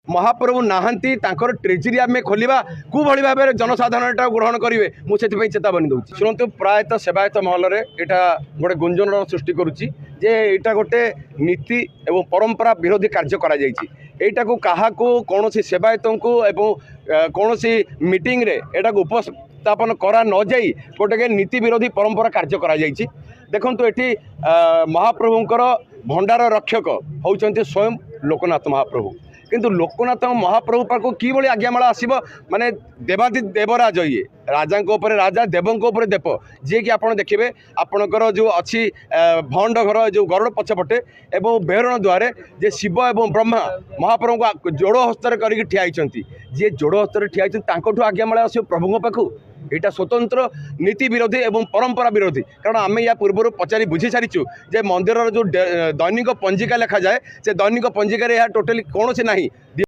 महाप्रभु नहांती तांकर ट्रेजरी आम खोलिबा कुभली भाव में जनसाधारण ग्रहण करेंगे मुझे चेतावनी दूसरी शुणु प्रायतः सेवायत महल में यहाँ गोटे गुंजन सृष्टि करुच्ची जे यहाँ गोटे नीति एवं परंपरा विरोधी कार्य करा एटा को कहा कौन सेवायत को कौन मीटिंग रे एटा को उपस्थापन करा न जाई गोटे नीति विरोधी परंपरा कार्य करा देखु ये महाप्रभुंकर भंडार रक्षक होउचंती स्वयं लोकनाथ महाप्रभु किंतु लोकनाथ महाप्रभु पाक कि आज्ञामाला आसब माने देवादि देवराज ये राजा राजा देवों देव जी कि आप देखिए आपणकर जो अच्छी भंड घर जो गरुड़ पछपटे एवं बेहरण द्वारे जे शिव एवं ब्रह्मा महाप्रभु को जोड़ हस्तर कर जी जोड़ हस्तर ठिया आज्ञामाला आस प्रभु पाखु यहाँ स्वतंत्र नीति विरोधी एवं परंपरा विरोधी कारण आम या पूर्व पचारि बुझी सारीचु जे मंदिर जो दैनिक पंजिका लिखा जाए से दैनिक पंजिकार टोटाली कौन ना